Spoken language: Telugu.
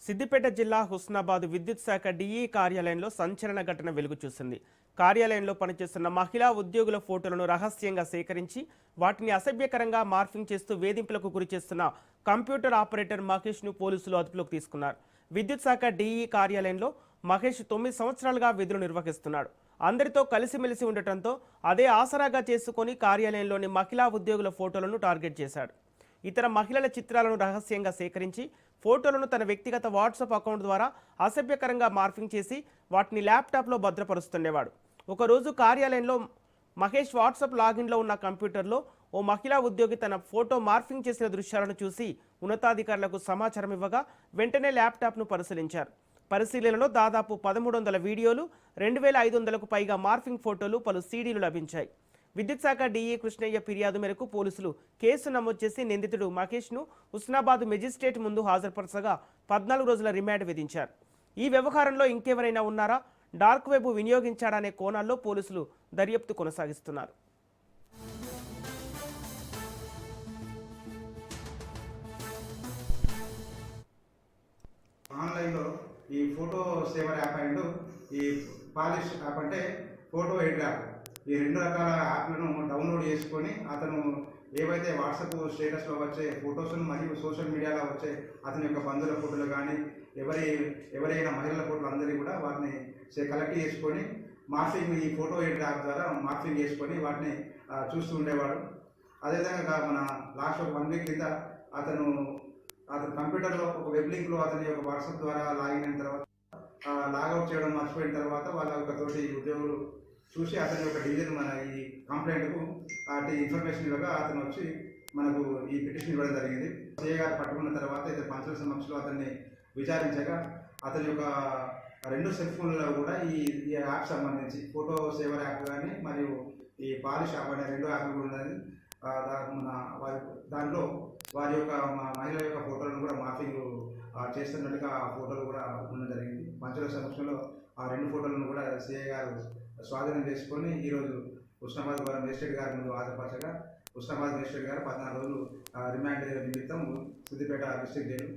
సిద్దిపేట జిల్లా హుస్నాబాద్ విద్యుత్ శాఖ డిఈ కార్యాలయంలో సంచలన ఘటన వెలుగు చూసింది. కార్యాలయంలో పనిచేస్తున్న మహిళా ఉద్యోగుల ఫోటోలను రహస్యంగా సేకరించి వాటిని అసభ్యకరంగా మార్ఫింగ్ చేస్తూ వేధింపులకు గురిచేస్తున్న కంప్యూటర్ ఆపరేటర్ మహేష్ను పోలీసులు అదుపులోకి తీసుకున్నారు. విద్యుత్ శాఖ డిఈ కార్యాలయంలో మహేష్ 9 సంవత్సరాలుగా విధులు నిర్వహిస్తున్నాడు. అందరితో కలిసిమెలిసి ఉండటంతో అదే ఆసరాగా చేసుకొని కార్యాలయంలోని మహిళా ఉద్యోగుల ఫోటోలను టార్గెట్ చేశాడు. ఇతర మహిళల చిత్రాలను రహస్యంగా సేకరించి ఫోటోలను తన వ్యక్తిగత వాట్సాప్ అకౌంట్ ద్వారా అసభ్యకరంగా మార్ఫింగ్ చేసి వాటిని ల్యాప్టాప్లో భద్రపరుస్తుండేవాడు. ఒకరోజు కార్యాలయంలో మహేష్ వాట్సాప్ లాగిన్లో ఉన్న కంప్యూటర్లో ఓ మహిళా ఉద్యోగి తన ఫోటో మార్ఫింగ్ చేసిన దృశ్యాలను చూసి ఉన్నతాధికారులకు సమాచారం ఇవ్వగా వెంటనే ల్యాప్టాప్ను పరిశీలించారు. పరిశీలనలో దాదాపు 1300 వీడియోలు, 2500కు పైగా మార్ఫింగ్ ఫోటోలు, పలు సీడీలు లభించాయి. విద్యుత్ శాఖ డిఈ కృష్ణయ్య ఫిర్యాదు మేరకు పోలీసులు కేసు నమోదు చేసి నిందితుడు మహేష్ను హుస్నాబాద్ మెజిస్ట్రేట్ ముందు హాజరుపరచగా 14 రోజుల రిమాండ్ విధించారు. ఈ వ్యవహారంలో ఇంకెవరైనా ఉన్నారా, డార్క్ వెబ్ వినియోగించాడనే కోణాల్లో పోలీసులు దర్యాప్తు కొనసాగిస్తున్నారు. ఆన్లైన్లో ఈ ఫోటో సేవర్ యాప్ అండ్ ఈ పాలిష్ యాప్ అంటే ఫోటో ఎడిట్ యాప్, ఈ రెండు రకాల యాప్లను డౌన్లోడ్ చేసుకొని అతను ఏవైతే వాట్సాప్ స్టేటస్లో వచ్చే ఫొటోస్ను మరియు సోషల్ మీడియాలో వచ్చే అతని యొక్క బంధువుల ఫోటోలు కానీ ఎవరైనా మహిళల ఫోటోలు అందరికీ కూడా వాటిని కలెక్ట్ చేసుకొని మార్ఫింగ్ ఈ ఫోటో ఎడిట్ యాప్ ద్వారా మార్ఫింగ్ చేసుకొని వాటిని చూస్తూ ఉండేవాడు. అదేవిధంగా మన లాస్ట్ ఒక 1 వీక్ కింద అతను కంప్యూటర్లో ఒక వెబ్ లింక్లో అతని యొక్క వాట్సాప్ ద్వారా లాగిన్ అయిన తర్వాత లాగౌట్ చేయడం మర్చిపోయిన తర్వాత వాళ్ళ యొక్క తోటి ఉద్యోగులు చూసి అతని యొక్క డివిజన్ మన ఈ కంప్లైంట్కు అటు ఇన్ఫర్మేషన్ ఇవ్వగా అతను వచ్చి మనకు ఈ పిటిషన్ ఇవ్వడం జరిగింది. సిఐ గారు పట్టుకున్న తర్వాత ఇతర పంచుల సమక్షంలో అతన్ని విచారించగా అతని యొక్క 2 సెల్ ఫోన్లలో కూడా ఈ యాప్ సంబంధించి ఫోటో సేవర్ యాప్ కానీ మరియు ఈ పాలిష్ యాప్ అనే 2 యాప్లు కూడా ఉన్నది. దాంట్లో వారి యొక్క మహిళల యొక్క ఫోటోలను కూడా మార్ఫింగ్ చేస్తున్నట్టుగా ఆ ఫోటోలు కూడా ఉండడం జరిగింది. పంచుల సమక్షంలో ఆ 2 ఫోటోలను కూడా సిఐ గారు స్వాధీనం చేసుకొని ఈరోజు హుస్నాబాద్ మేజిస్ట్రేట్ గారి ముందు హాజరుపరచగా హుస్నాబాద్ మేజిస్ట్రేట్ గారు 14 రోజులు రిమాండ్ నిమిత్తం సిద్దిపేట డిస్ట్రిక్ట్ జైలు